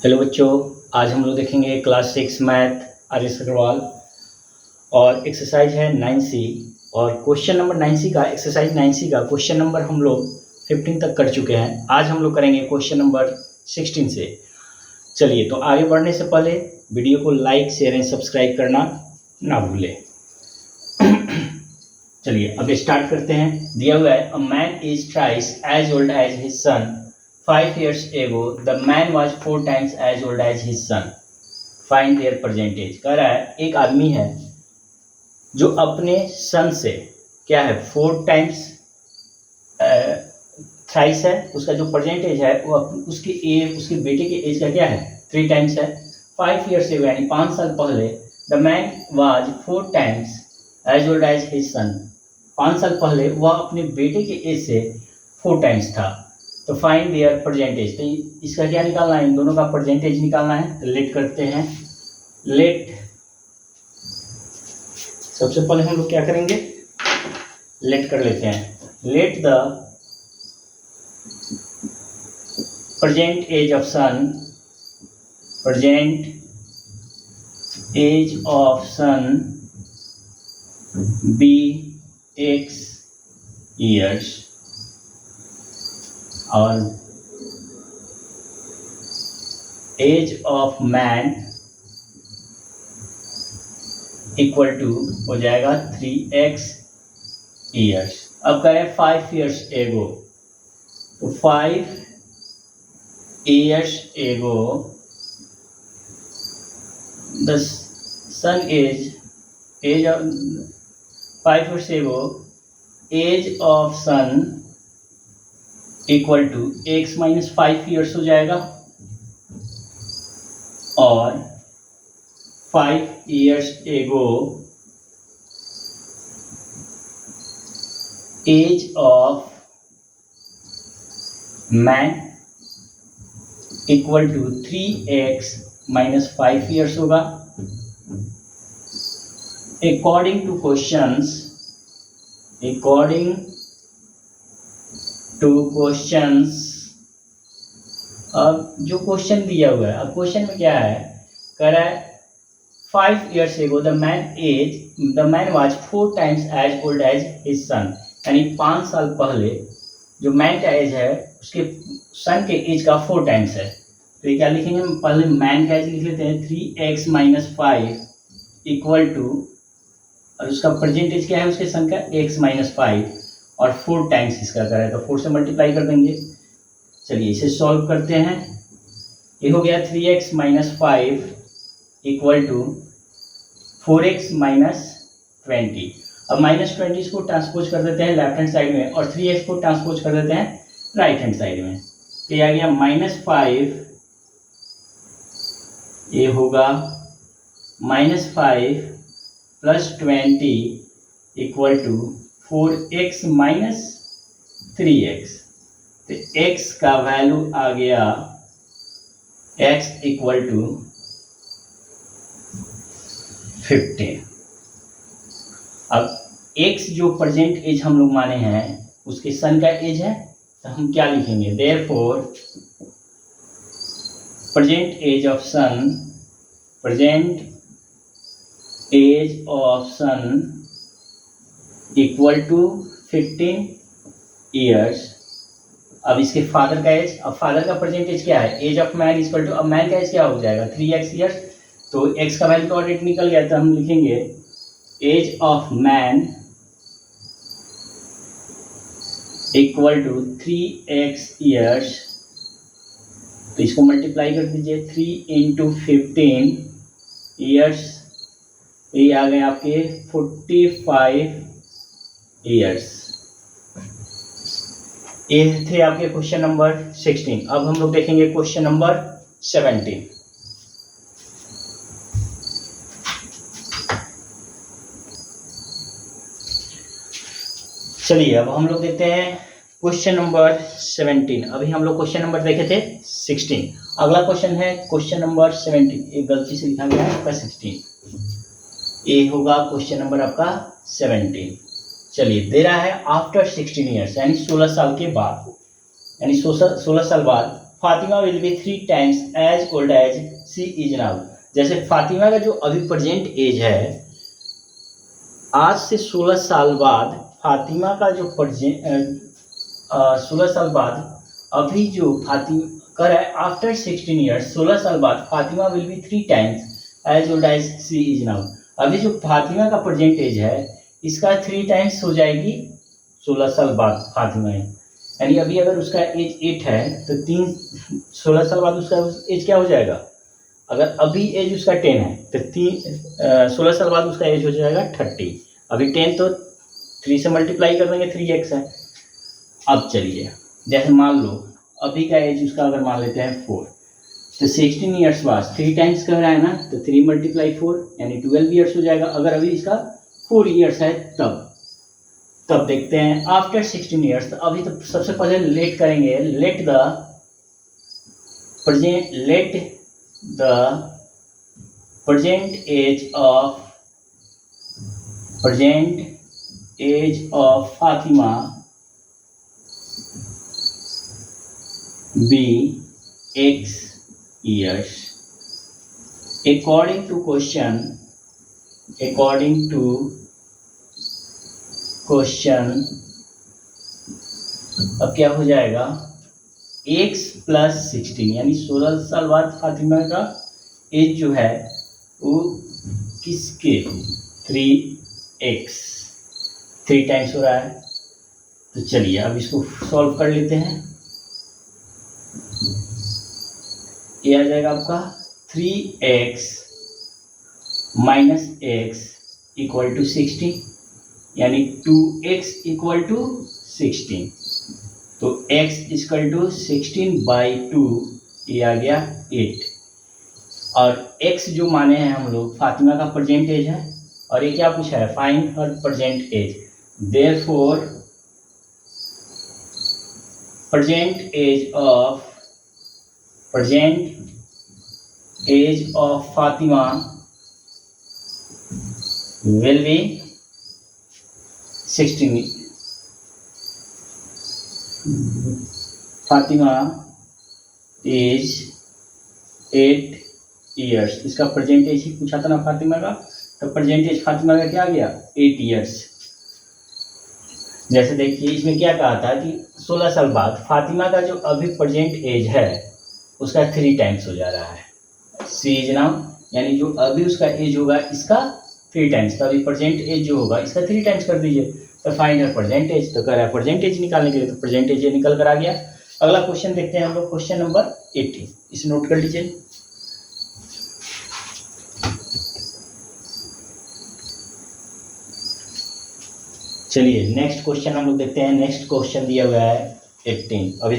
Hello बच्चों, आज हम लोग देखेंगे क्लास 6 मैथ आर.एस. अग्रवाल और एक्सरसाइज है 9C और क्वेश्चन नंबर 9C का एक्सरसाइज 9C का क्वेश्चन नंबर हम लोग 15 तक कर चुके हैं। आज हम लोग करेंगे क्वेश्चन नंबर 16 से। चलिए, तो आगे बढ़ने से पहले वीडियो को लाइक शेयर एंड सब्सक्राइब करना ना भूलें। चलिए अब स्टार्ट करते हैं। दिया हुआ है, a man is thrice as old as his son 5 years ago, the man was 4 times as old as his son. Find their percentage. कह रहा है एक आदमी है जो अपने सन से क्या है 4 टाइम्स थ्राइस है, उसका जो परसेंटेज है वो उसके बेटे के एज का क्या है 3 टाइम्स है। 5 years ago यानी 5 साल पहले the man was 4 times as old as his son. 5 साल पहले वह अपने बेटे के एज से 4 टाइम्स था। तो फाइंड देयर परसेंटेज, तो इसका क्या निकालना है, इन दोनों का परसेंटेज निकालना है। तो लेट करते हैं। लेट, सबसे पहले हम लोग क्या करेंगे, लेट कर लेते हैं। Let the present age of son, present age of son be x years और age of man equal to हो जाएगा 3x years। अब करें 5 years एगो, तो 5 years ago the son age of 5 years ago age of son equal to x minus 5 years हो जाएगा और 5 years ago age of man equal to 3x minus 5 years होगा। अकॉर्डिंग टू क्वेश्चंस, अब जो क्वेश्चन दिया हुआ है, अब क्वेश्चन में क्या है, कह रहा है 5 years ago the man was 4 times as old as his son, यानी 5 साल पहले जो मैन का एज है उसके सन के एज का 4 टाइम्स है। तो ये क्या लिखेंगे, पहले मैन का एज लिख लेते हैं 3x माइनस 5 इक्वल टू, और उसका परसेंटेज क्या है उसके सन का x माइनस 5 और 4 टाइम्स इसका करा है, तो 4 से मल्टीप्लाई कर देंगे। चलिए इसे सॉल्व करते हैं। ये हो गया 3x minus 5 equal to 4x minus 20। अब माइनस 20 को ट्रांसपोज कर देते हैं लेफ्ट हैंड साइड में और 3x को ट्रांसपोज कर देते हैं राइट हैंड साइड में। तो ये आ गया -5, ये होगा -5 plus 20 equal to 4x minus 3x। तो x का वैल्यू आ गया x इक्वल टू 15। अब x जो प्रेजेंट एज हम लोग माने हैं उसके सन का एज है, तो हम क्या लिखेंगे, therefore present age of son, present age of son equal to 15 years। अब इसके फादर का एज, अब फादर का परसेंटेज क्या है, age of man equal to, अब मैन का एज क्या हो जाएगा 3x years, तो x का वैल्यू तो ऑलरेडी निकल गया, तो हम लिखेंगे age of man equal to 3x years। तो इसको मल्टीप्लाई कर दीजिए, 3 इंटू 15 years, ये आ गए आपके 45 years। ये थे आपके क्वेश्चन नंबर 16। अब हम लोग देखेंगे क्वेश्चन नंबर 17। चलिए अब हम लोग देखते हैं क्वेश्चन नंबर 17। अभी हम लोग क्वेश्चन नंबर देखे थे 16। अगला क्वेश्चन है क्वेश्चन नंबर 17। एक गलती से लिखा गया है आपका 16, ये होगा क्वेश्चन नंबर आपका 17। चलिए, दे रहा है आफ्टर 16 ईयर्स यानी 16 साल के बाद, यानी 16 साल बाद Fatima will be 3 times as old as she is now. जैसे फातिमा का जो अभी प्रेजेंट एज है, आज से 16 साल बाद फातिमा का जो 16 साल बाद अभी जो फातिमा कर है, आफ्टर 16 ईयर्स 16 साल बाद Fatima will be 3 times as old as she is now. अभी जो फातिमा का प्रेजेंट एज है, इसका 3 टाइम्स हो जाएगी 16 साल बाद फातिमा है। यानी अभी अगर उसका एज 8 है तो 16 साल बाद उसका एज क्या हो जाएगा? अगर अभी एज उसका 10 है तो 16 साल बाद उसका एज हो जाएगा 30। अभी 10 तो 3 से मल्टीप्लाई कर देंगे, 3x है। अब चलिए, जैसे मान लो अभी का एज उसका अगर मान लेते हैं 4, तो 16 ईयर्स बाद 3 टाइम्स कह रहा है ना, तो 3 × 4 यानी 12 ईयर्स हो जाएगा। अगर अभी इसका 4 ईयर्स है तब देखते हैं आफ्टर 16 ईयर्स। तो अभी तो सबसे पहले लेट करेंगे, let the present age of Fatima be x years according to question। अब क्या हो जाएगा? x + 16 यानी 16 साल बाद फातिमा का एज जो है वो किसके 3x 3 टाइम्स हो रहा है। तो चलिए अब इसको सॉल्व कर लेते हैं। ये आ जाएगा आपका 3x - x = 60 यानी 2x = 16। तो x = 16/2, ये आ गया 8। और x जो माने हैं हम लोग फातिमा का प्रेजेंट एज है, और ये क्या पूछा है? Find her present age. Therefore present age of Fatima will be 16। Fatima age 8 years. इसका प्रेजेंट एज ही पूछा था ना फातिमा का, तो प्रेजेंट एज फातिमा का क्या आ गया? 8 ईयर्स। जैसे देखिए इसमें क्या कहा था कि 16 साल बाद फातिमा का जो अभी प्रेजेंट एज है उसका 3 टाइम्स हो जा रहा है। सी इज नाउ यानी जो अभी उसका एज होगा इसका 3 टाइम्स। तो अभी प्रेजेंट एज जो होगा इसका 3 टाइम्स कर दीजिए। तो फाइंड हर प्रेजेंट एज, तो कह रहा है प्रेजेंट एज निकालने के लिए, तो प्रेजेंट एज ये निकल कर आ गया। अगला क्वेश्चन देखते हैं हम लोग, क्वेश्चन नंबर 18। इसे नोट कर लीजिए। चलिए नेक्स्ट क्वेश्चन हम लोग देखते हैं। नेक्स्ट क्वेश्चन दिया हुआ है 18। अभी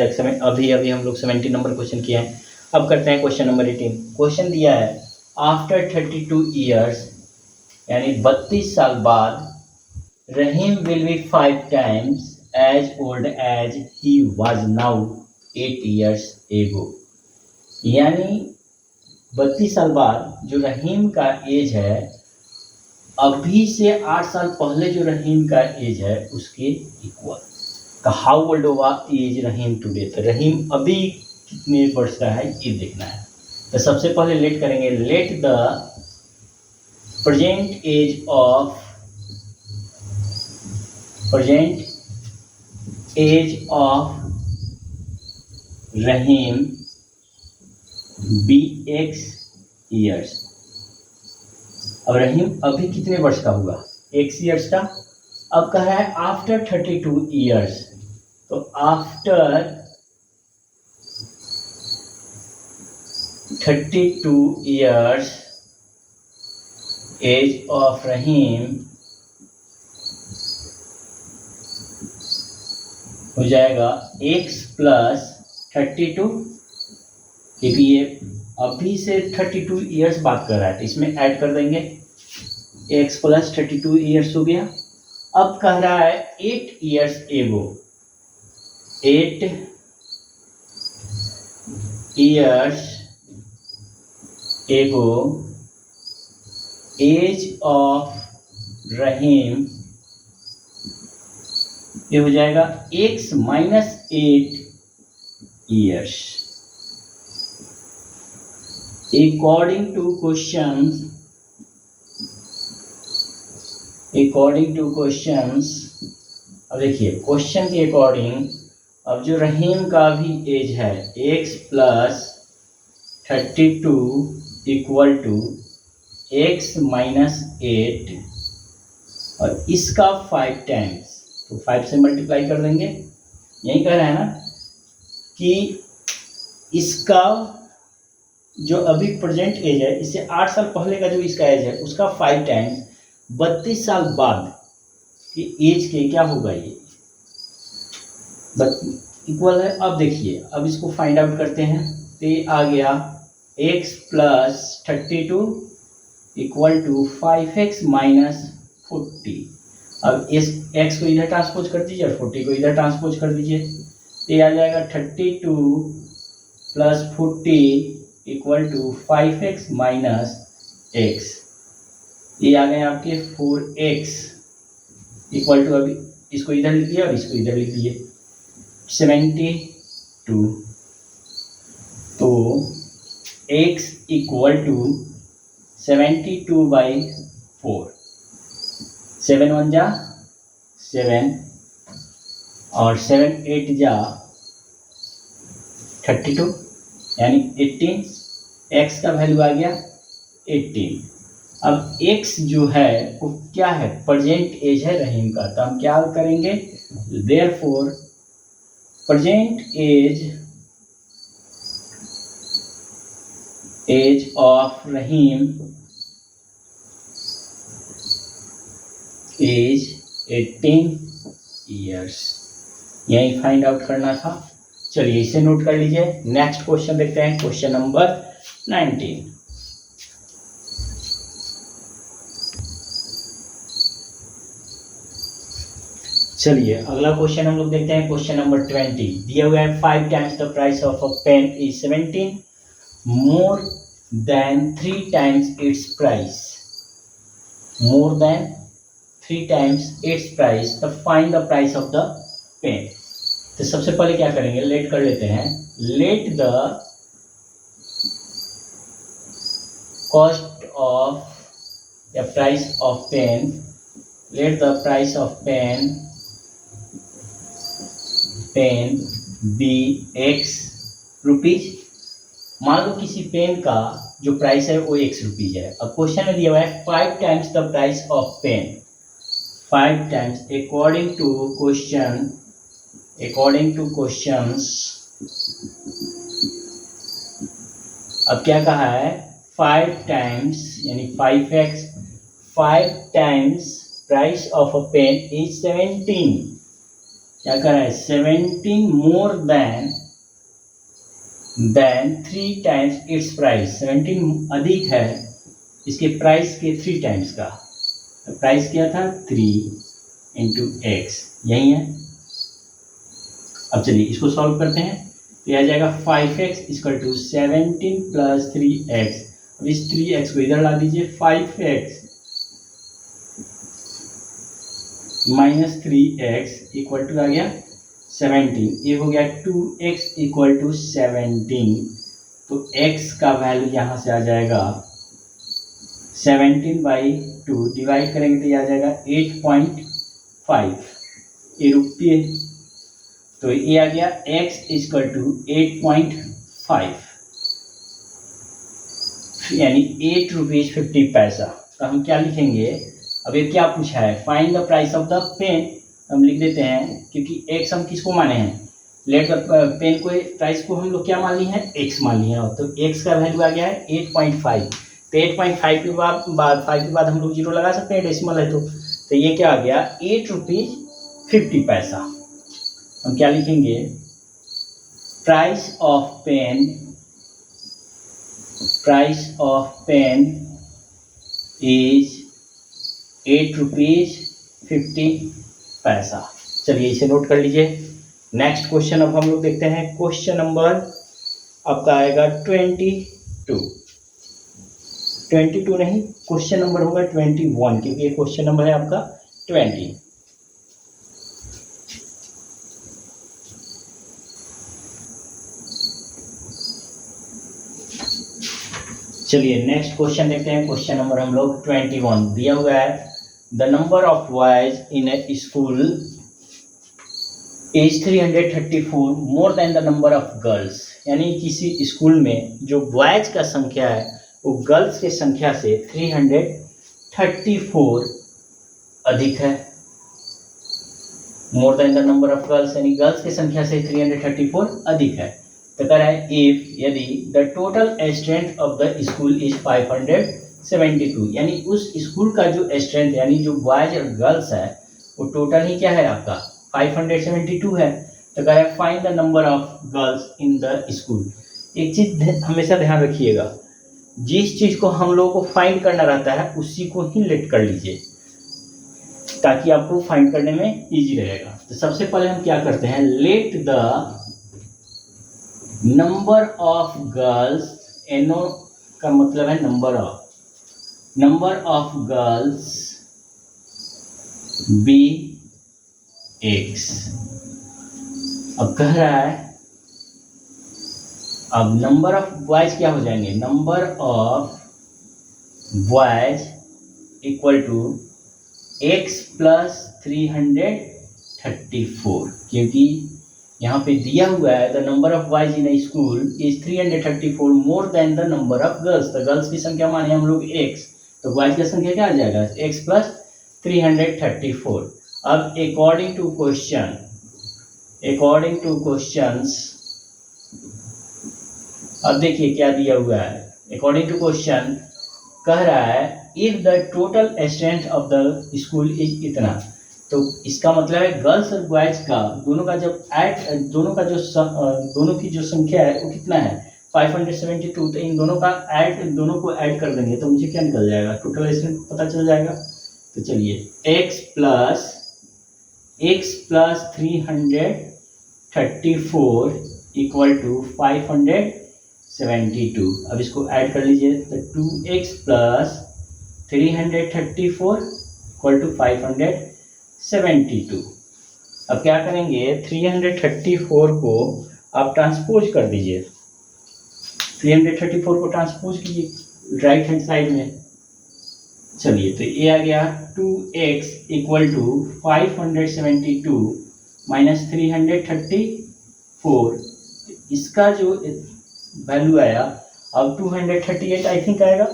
हम लोग 17 नंबर क्वेश्चन किए हैं। अब करते हैं क्वेश्चन नंबर 18। क्वेश्चन दिया है आफ्टर 32 ईयर्स यानी 32 साल बाद Rahim will be 5 times as old as he was now 8 years ago. यानी 32 साल बाद जो रहीम का एज है अभी से 8 साल पहले जो रहीम का एज है उसके इक्वल। तो how old is Rahim today. तो रहीम अभी कितने वर्ष का है ये देखना है। तो सबसे पहले लेट करेंगे, let the present age of Rahim be x years. अब रहीम अभी कितने वर्ष का हुआ? x ईयर्स का। अब कह रहा है आफ्टर 32 ईयर्स, तो आफ्टर 32 ईयर्स एज ऑफ रहीम हो जाएगा x + 32, क्योंकि ये अभी से 32 ईयर्स बात कर रहा है तो इसमें ऐड कर देंगे, x + 32 ईयर्स हो गया। अब कह रहा है 8 ईयर्स एगो, 8 ईयर्स एगो एज ऑफ रहीम, ये हो जाएगा x - 8 years. according to questions, अब देखिए क्वेश्चन के अकॉर्डिंग अब जो रहीम का भी एज है x plus 32 equal to x minus 8 और इसका 5 टाइम्स, तो 5 से मल्टीप्लाई कर देंगे। यही कह रहे हैं ना कि इसका जो अभी प्रेजेंट एज है इससे 8 साल पहले का जो इसका एज है उसका 5 टाइम्स 32 साल बाद की एज के क्या होगा ये इक्वल है। अब देखिए अब इसको फाइंड आउट करते हैं, तो ये आ गया x plus 32 equal to 5x minus 40। अब इस x को इधर ट्रांसपोज कर दीजिए और 40 को इधर ट्रांसपोज कर दीजिए, तो ये आ जाएगा 32 plus 40 equal to 5x minus x। ये आ गए आपके 4x इक्वल टू, अभी इसको इधर लिख दिया और इसको इधर लिख दिए 72। तो x इक्वल टू 72/4, 7 1 जा 7 और 7 8 जा 32 यानी 18, x का वैल्यू आ गया 18। अब x जो है वो क्या है, प्रेजेंट एज है रहीम का, तो हम क्या करेंगे, therefore present age of Rahim age 18 years, यही फाइंड आउट करना था। चलिए इसे नोट कर लीजिए। नेक्स्ट क्वेश्चन देखते हैं, क्वेश्चन नंबर 19। चलिए अगला क्वेश्चन हम लोग देखते हैं, क्वेश्चन नंबर 20। दिया हुआ है 5 times the price of a pen is 17 more than 3 times its price, more than 3 times its price, the find the price of the pen. तो सबसे पहले क्या करेंगे, लेट कर लेते हैं, let the cost of the price of pen, let the price of pen be x rupees. मान लो किसी पेन का जो प्राइस है वो x रुपीज है। अब क्वेश्चन में दिया हुआ है 5 times the price of pen, 5 times according to questions. अब क्या कहा है, 5 टाइम्स यानी 5x, 5 times price of a pen is 17, क्या कर रहा है 17 more than 3 times its price, 17 अधिक है इसके प्राइस के 3 टाइम्स का। तो प्राइस क्या था 3 इंटू एक्स, यही है। अब चलिए इसको सॉल्व करते हैं, तो यह आ जाएगा 5x equal to 17 plus 3x। अब इस 3x को इधर ला दीजिए, 5x minus 3x equal to आ गया 17, ये हो गया 2x इक्वल टू 17। तो x का वैल्यू यहाँ से आ जाएगा 17/2, डिवाइड करेंगे तो ये आ जाएगा 8.5, ये रुपये, तो ये आ गया x इक्वल टू 8.5 यानी 8 रुपीज 50 पैसा। तो हम क्या लिखेंगे, अब ये क्या पूछा है, find the price of the pen, हम लिख देते हैं क्योंकि x हम किसको माने हैं, लेट द पेन को प्राइस को हम लोग क्या मान ली है x मान ली है, तो x का वैल्यू आ गया है 8.5। तो 8.5 के बाद 5 के बाद हम लोग 0 लगा सकते हैं, डेसिमल है तो ये क्या आ गया 8 रुपीज 50 पैसा। हम क्या लिखेंगे, price of pen is 8 rupees 50 पैसा। चलिए इसे नोट कर लीजिए। नेक्स्ट क्वेश्चन अब हम लोग देखते हैं, क्वेश्चन नंबर आपका आएगा 22 नहीं, क्वेश्चन नंबर होगा 21 क्योंकि ये क्वेश्चन नंबर है आपका 20। चलिए नेक्स्ट क्वेश्चन देखते हैं। क्वेश्चन नंबर हम लोग 21 दिया हुआ है, the number of boys in A school is 334 more than the number of girls. यानी किसी स्कूल में जो बॉयज का संख्या है वो गर्ल्स की संख्या से 334 अधिक है। मोर than the number of girls यानी गर्ल्स की संख्या से 334 अधिक है। तो कह रहा है इफ यदि the total strength of the school is 572, यानी उस स्कूल का जो स्ट्रेंथ यानी जो बॉयज और गर्ल्स है वो टोटल ही क्या है आपका 572 है। तो कह रहा है find the number of girls in the school. एक चीज हमेशा ध्यान रखिएगा, जिस चीज को हम लोगों को फाइंड करना रहता है उसी को ही लेट कर लीजिए ताकि आपको फाइंड करने में इजी रहेगा। तो सबसे पहले हम क्या करते हैं, let the number of girls, एनो का मतलब है number of girls be x. अब कह रहा है अब नंबर ऑफ बॉयज क्या हो जाएंगे, number of boys equal to x plus 334, क्योंकि यहाँ पे दिया हुआ है the number of boys in school is 334 more than the number of girls. तो गर्ल्स की संख्या माने हम लोग x, तो बॉयज की संख्या क्या आ जाएगा x प्लस 334। अब अकॉर्डिंग टू क्वेश्चंस अब देखिए क्या दिया हुआ है। अकॉर्डिंग टू क्वेश्चन कह रहा है if the total strength of the school is इतना, तो इसका मतलब है गर्ल्स और बॉयज का दोनों का जब दोनों की जो संख्या है वो कितना है 572। तो इन दोनों को ऐड कर देंगे तो मुझे क्या निकल जाएगा, टोटल स्ट्रेंथ पता चल जाएगा। तो चलिए x प्लस 334 इक्वल टू 572। अब इसको ऐड कर लीजिए तो 2x प्लस 334 इक्वल टू 572। अब क्या करेंगे 334 को आप ट्रांसपोज कर दीजिए, 334 को ट्रांसपोज कीजिए राइट हैंड साइड में। चलिए तो ये आ गया 2x इक्वल टू 572 माइनस 334, इसका जो वैल्यू आया अब 238 आई थिंक आएगा,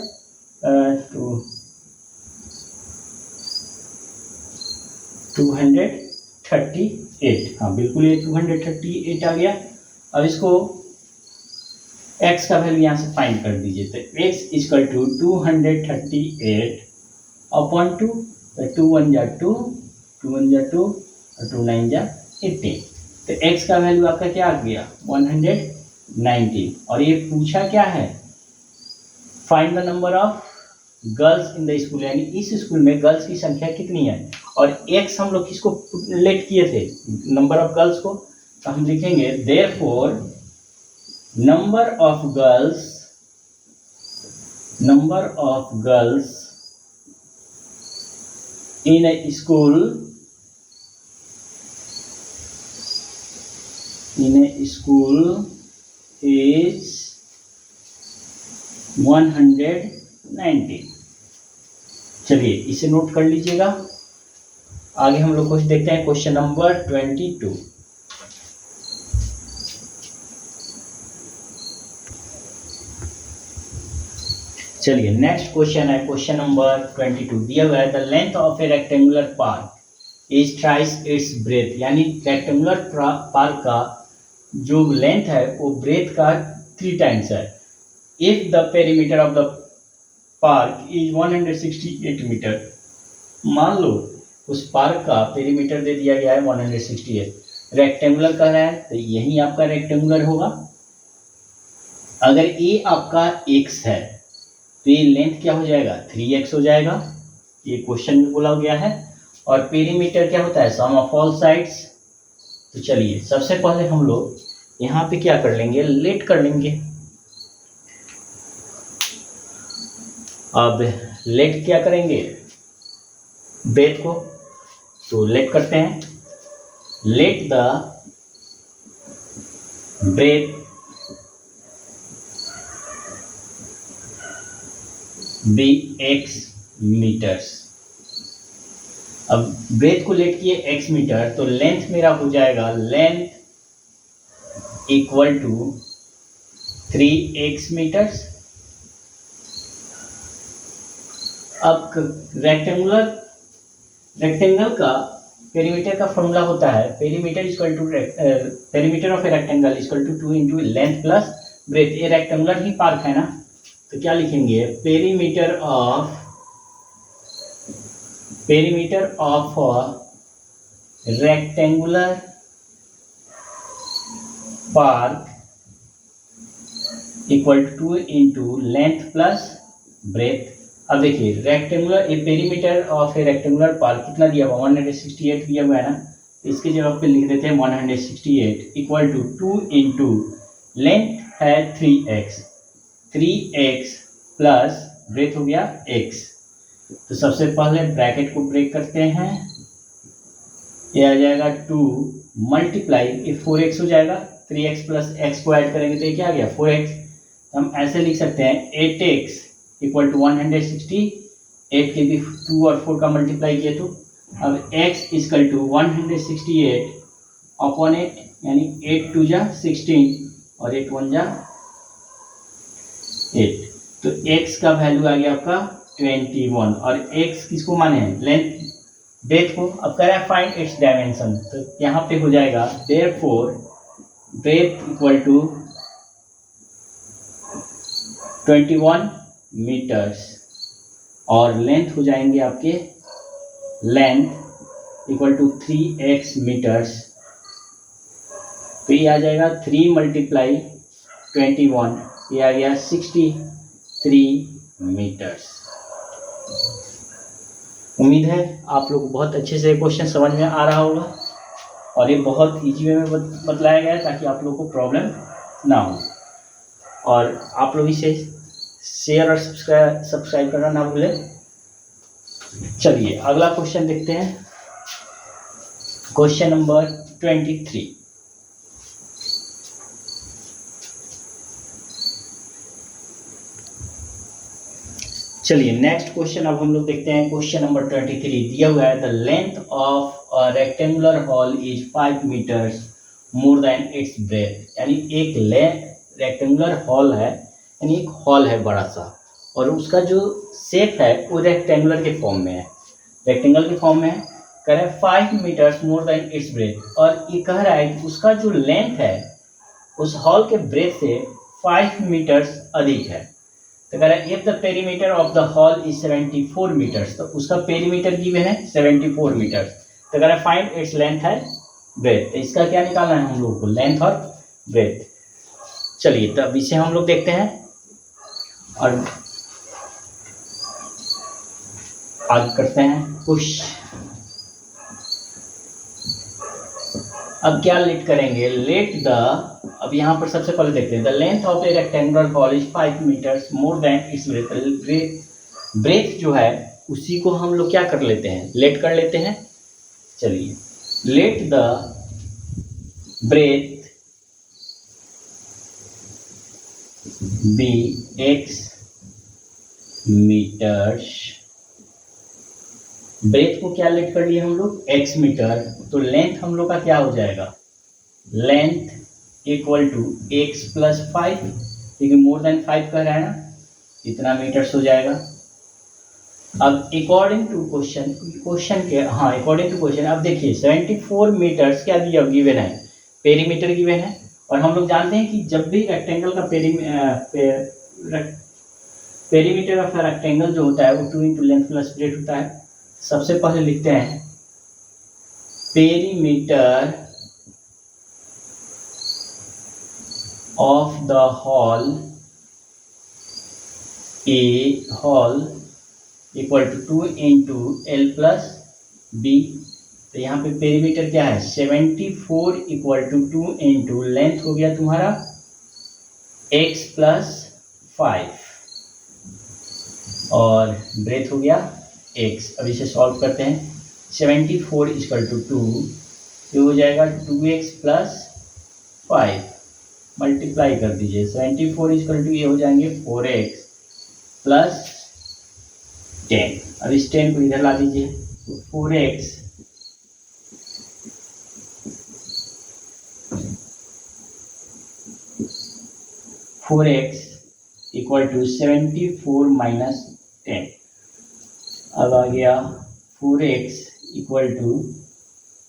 238, हाँ बिल्कुल ये 238 आ गया। अब इसको x का वैल्यू यहाँ से फाइंड कर दीजिए तो x इक्वल टू 238 अपॉन 2, 2 1 जा 2, 2 1 जा 2 और 2 9 जा 18। तो x का वैल्यू आपका क्या आ गया 119। और ये पूछा क्या है, find the number of girls in the school, यानी इस स्कूल में गर्ल्स की संख्या कितनी है। और x हम लोग किसको लेट किए थे, नंबर ऑफ गर्ल्स को, तो हम लिखेंगे therefore number of girls in a school is 190। चलिए इसे नोट कर लीजिएगा। आगे हम लोग कुछ देखते हैं क्वेश्चन नंबर 22। चलिए नेक्स्ट क्वेश्चन है क्वेश्चन नंबर 22 दिया हुआ है the length of a rectangular park is thrice it's breadth, यानी रेक्टेंगुलर पार्क का जो लेंथ है वो ब्रेथ का 3 टाइम्स है। If the perimeter of the park is 168 metre, मान लो उस पार्क का पेरीमीटर दे दिया गया है 168, रेक्टेंगुलर कह रहा है तो यही आपका रेक्टेंगुलर होगा। अगर ये आपका x है तो ये लेंथ क्या हो जाएगा 3x हो जाएगा, ये क्वेश्चन में बोला गया है। और पेरीमीटर क्या होता है सम ऑफ ऑल साइड्स। तो चलिए सबसे पहले हम लोग यहाँ पे क्या कर लेंगे, लेट कर लेंगे। अब लेट क्या करेंगे ब्रेथ को, तो लेट करते हैं, let the breadth be x metres. अब ब्रेथ को लेट किए x मीटर, तो लेंथ मेरा हो जाएगा length equal to 3x metres. अब रेक्टेंगल का पेरीमीटर का फॉर्मूला होता है perimeter equal to perimeter of a rectangle equal to 2 into length plus breadth. ये रेक्टेंगुलर ही पार्क है ना, तो क्या लिखेंगे perimeter of rectangular park equal to 2 into length plus breadth. अब देखिए रेक्टेंगुलर ये perimeter of a rectangular park कितना दिया हुआ 168 दिया हुआ है ना, तो इसकी जगह पे लिख देते हैं 168 इक्वल टू 2 इंटू लेंथ है 3x प्लस ब्रेथ हो गया x। तो सबसे पहले ब्रैकेट को ब्रेक करते हैं, ये आ जाएगा 2 मल्टीप्लाई ये 4x हो जाएगा, 3x प्लस x को ऐड करेंगे तो ये क्या आ गया 4x। हम ऐसे लिख सकते हैं 8x इक्वल टू 168, 8 के भी 2 और 4 का मल्टीप्लाई किया तो अब x इक्वल टू 168 अपॉन 8 यानी 8 2 जा 16 और 8 1 जा 8, तो x का वैल्यू आ गया आपका 21 और x किसको माने हैं लेंथ ब्रेथ को। अब कह रहा है फाइंड इट्स डायमेंशन, तो यहाँ पे हो जाएगा therefore breadth equal to 21 metres और लेंथ हो जाएंगे आपके length equal to 3x metres. तो ये आ जाएगा 3 मल्टीप्लाई 21, ये आ गया 63 मीटर्स। उम्मीद है आप लोग को बहुत अच्छे से क्वेश्चन समझ में आ रहा होगा और ये बहुत इजी वे में बतलाया गया है ताकि आप लोग को प्रॉब्लम ना हो। और आप लोग इसे शेयर और सब्सक्राइब करना ना भूलें। चलिए अगला क्वेश्चन देखते हैं, क्वेश्चन नंबर 23। चलिए नेक्स्ट क्वेश्चन अब हम लोग देखते हैं, क्वेश्चन नंबर 23 दिया हुआ है the length of a rectangular hall is 5 metres more than its breadth. यानी एक रेक्टेंगुलर हॉल है, यानी एक हॉल है बड़ा सा और उसका जो शेप है वो रेक्टेंगुलर के फॉर्म में है, रेक्टेंगल के फॉर्म में है। कह रहा है 5 metres more than its breadth और ये कह रहा है कि उसका जो लेंथ है उस हॉल के ब्रेथ से 5 मीटर्स अधिक है। तो कह रहा है if the perimeter of the hall is 74 metres, तो उसका पेरीमीटर गिवन है 74 मीटर्स। तो कह रहा है फाइंड इट्स लेंथ है ब्रेथ, तो इसका क्या निकालना है हम लोग को लेंथ और ब्रेथ। चलिए तब इसे हम लोग देखते हैं और आगे करते हैं पुश। अब क्या लेट करेंगे लेट द, अब यहाँ पर सबसे पहले देखते हैं the length of a rectangular hall is 5 metres more than its breadth. Breadth जो है उसी को हम लोग क्या कर लेते हैं लेट कर लेते हैं। चलिए let the breadth be x metres. Breadth को क्या लेट कर लिए हम लोग x मीटर, तो लेंथ हम लोग का क्या हो जाएगा length equal to x plus 5, क्योंकि मोर देन 5 कह रहा है ना, इतना मीटर्स हो जाएगा। अब अकॉर्डिंग टू क्वेश्चन के अकॉर्डिंग टू क्वेश्चन अब देखिए 74 मीटर्स क्या दिया गिवन है पेरीमीटर गिवन है और हम लोग जानते हैं कि जब भी रेक्टेंगल का पेरीमीटर ऑफ रेक्टेंगल जो होता है वो 2 इंटू लेंथ प्लस ब्रेथ होता है। सबसे पहले लिखते हैं perimeter of the hall a hall equal to 2 into L plus B. तो यहाँ पे पेरीमीटर क्या है 74 इक्वल टू 2 इंटू लेंथ हो गया तुम्हारा x प्लस 5 और ब्रेथ हो गया x। अब इसे सॉल्व करते हैं 74 इक्वल टू 2, ये हो जाएगा 2x प्लस 5 मल्टीप्लाई कर दीजिए 74 इक्वल टू ये हो जाएंगे 4x प्लस 10। अब इस 10 को इधर ला दीजिए, तो 4x इक्वल टू 74 माइनस 10। अब आ गया 4x इक्वल टू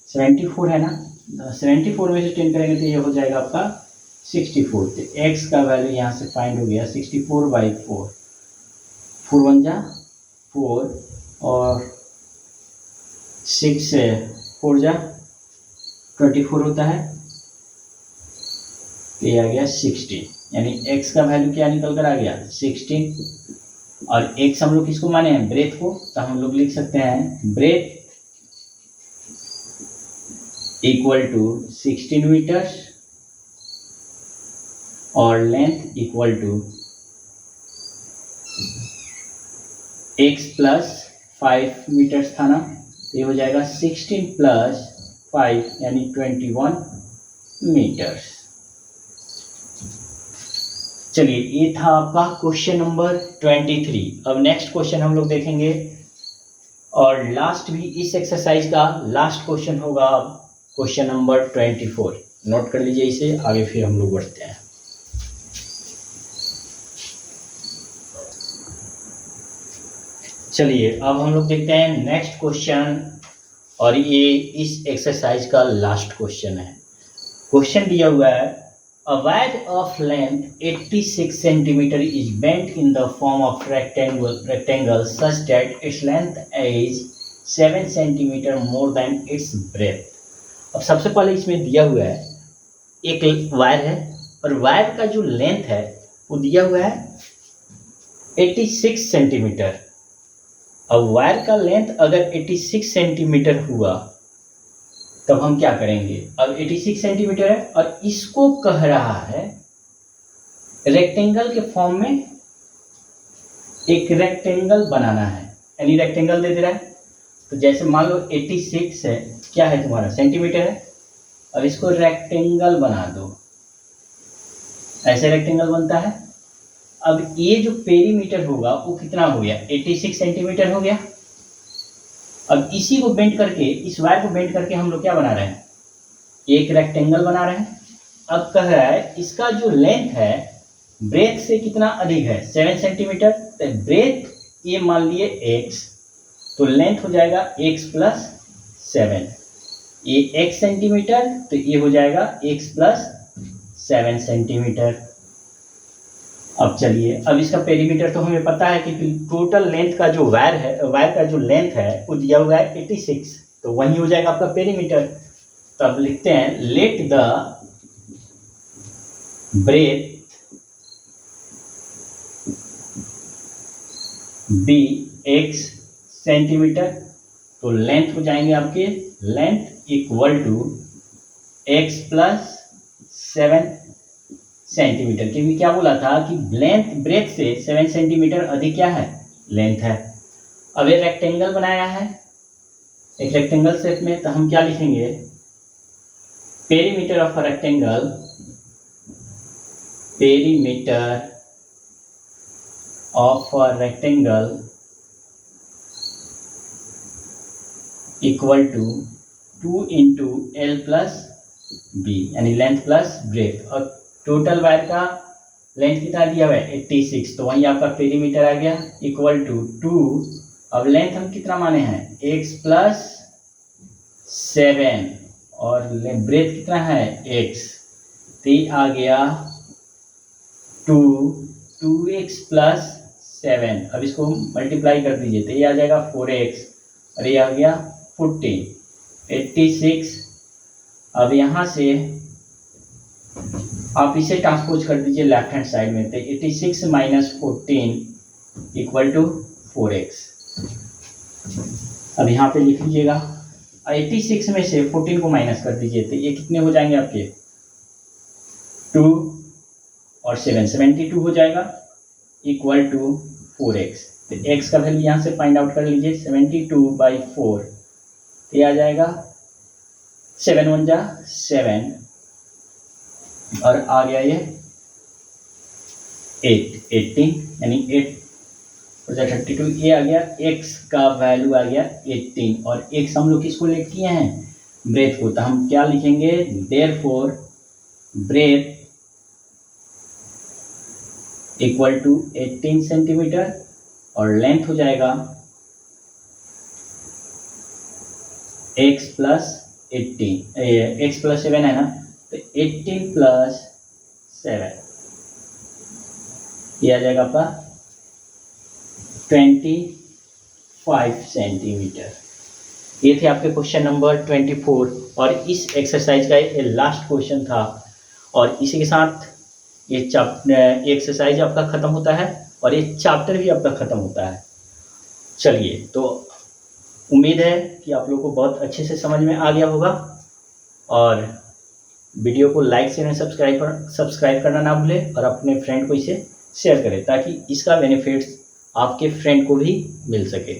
74 है ना, 74 में से 10 करेंगे तो ये हो जाएगा आपका 64। तो x का वैल्यू यहाँ से फाइंड हो गया 64/4। 4 1 जा 4 और 6 से 4 जा 24 होता है, तो ये आ गया 16। यानी x का वैल्यू क्या निकल कर आ गया 16। और x हम लोग किसको माने हैं, ब्रेथ को, तो हम लोग लिख सकते हैं ब्रेथ इक्वल टू 16 मीटर्स और length equal to x plus 5 metres था ना, तो ये हो जाएगा 16 प्लस 5 यानी 21 मीटर्स। चलिए ये था आपका क्वेश्चन नंबर 23। अब नेक्स्ट क्वेश्चन हम लोग देखेंगे और लास्ट भी इस एक्सरसाइज का लास्ट क्वेश्चन होगा क्वेश्चन नंबर 24। नोट कर लीजिए इसे, आगे फिर हम लोग बढ़ते हैं। चलिए अब हम लोग देखते हैं नेक्स्ट क्वेश्चन और ये इस एक्सरसाइज का लास्ट क्वेश्चन है। क्वेश्चन दिया हुआ है A wire of length 86 centimeter is bent in the form of rectangle such that its length is 7 centimeter more than its breadth। अब सबसे पहले इसमें दिया हुआ है एक वायर है और वायर का जो लेंथ है वो दिया हुआ है 86 सेंटीमीटर। अब वायर का लेंथ अगर 86 सेंटीमीटर हुआ तब हम क्या करेंगे, अब 86 सेंटीमीटर है और इसको कह रहा है रेक्टेंगल के फॉर्म में एक रेक्टेंगल बनाना है, यानी रेक्टेंगल दे दे रहा है। तो जैसे मान लो 86 है, क्या है तुम्हारा सेंटीमीटर है, अब इसको रेक्टेंगल बना दो, ऐसे रेक्टेंगल बनता है। अब ये जो पेरीमीटर होगा वो कितना हो गया 86 सेंटीमीटर हो गया। अब इसी को बेंड करके, इस वायर को बेंड करके हम लोग क्या बना रहे हैं, एक रेक्टेंगल बना रहे हैं। अब कह रहा है इसका जो लेंथ है ब्रेथ से कितना अधिक है 7 सेंटीमीटर, तो ब्रेथ ये मान लिए x, तो लेंथ हो जाएगा x प्लस 7, ये x सेंटीमीटर तो ये हो जाएगा x प्लस 7 सेंटीमीटर। अब चलिए, अब इसका पेरीमीटर तो हमें पता है कि टोटल लेंथ का जो वायर है, वायर का जो लेंथ है वो दिया हुआ है 86, तो वही हो जाएगा आपका पेरीमीटर। तो अब लिखते हैं let the breadth be x centimetre, तो लेंथ हो जाएंगे आपके length equal to x plus 7 centimetre, क्योंकि क्या बोला था कि लेंथ ब्रेथ से 7 सेंटीमीटर अधिक क्या है लेंथ है। अब एक रेक्टेंगल बनाया है एक रेक्टेंगल शेप में, तो हम क्या लिखेंगे perimeter of a rectangle, perimeter of a rectangle equal to 2 into L plus B, यानी लेंथ प्लस ब्रेथ। और टोटल वायर का लेंथ कितना दिया हुआ है 86, तो वहीं आपका पेरीमीटर आ गया इक्वल टू 2। अब लेंथ हम कितना माने हैं x प्लस 7 और ब्रेथ कितना है x, तो ये आ गया 2x प्लस 7। अब इसको मल्टीप्लाई कर दीजिए तो ये आ जाएगा 4x और ये आ गया 86। अब यहाँ से आप इसे ट्रांसपोज कर दीजिए लेफ्ट हैंड साइड में, तो 86 माइनस 14 इक्वल टू 4x। अब यहाँ पे लिख लीजिएगा 86 में से 14 को माइनस कर दीजिए तो ये कितने हो जाएंगे आपके 2 और 7 72 हो जाएगा इक्वल टू 4x। तो x का वैल्यू यहाँ से फाइंड आउट कर लीजिए 72/4, तो ये आ जाएगा 7 1 जा 7 और आ गया ये 18, यानी बचा 32, ये आ गया, x का वैल्यू आ गया 18 और x हम लोग किसको लेट किए हैं, ब्रेथ को, तो हम क्या लिखेंगे, therefore breadth equal to 18 centimetre और लेंथ हो जाएगा x प्लस 18, x प्लस 7 है ना, तो 18 प्लस 7 ये आ जाएगा आपका 25 सेंटीमीटर। ये थे आपके क्वेश्चन नंबर 24 और इस एक्सरसाइज का ये लास्ट क्वेश्चन था और इसी के साथ ये एक्सरसाइज आपका ख़त्म होता है और ये चैप्टर भी आपका ख़त्म होता है। चलिए, तो उम्मीद है कि आप लोग को बहुत अच्छे से समझ में आ गया होगा और वीडियो को लाइक शेयर सब्सक्राइब करना ना भूलें और अपने फ्रेंड को इसे शेयर करें ताकि इसका बेनिफिट्स आपके फ्रेंड को भी मिल सके।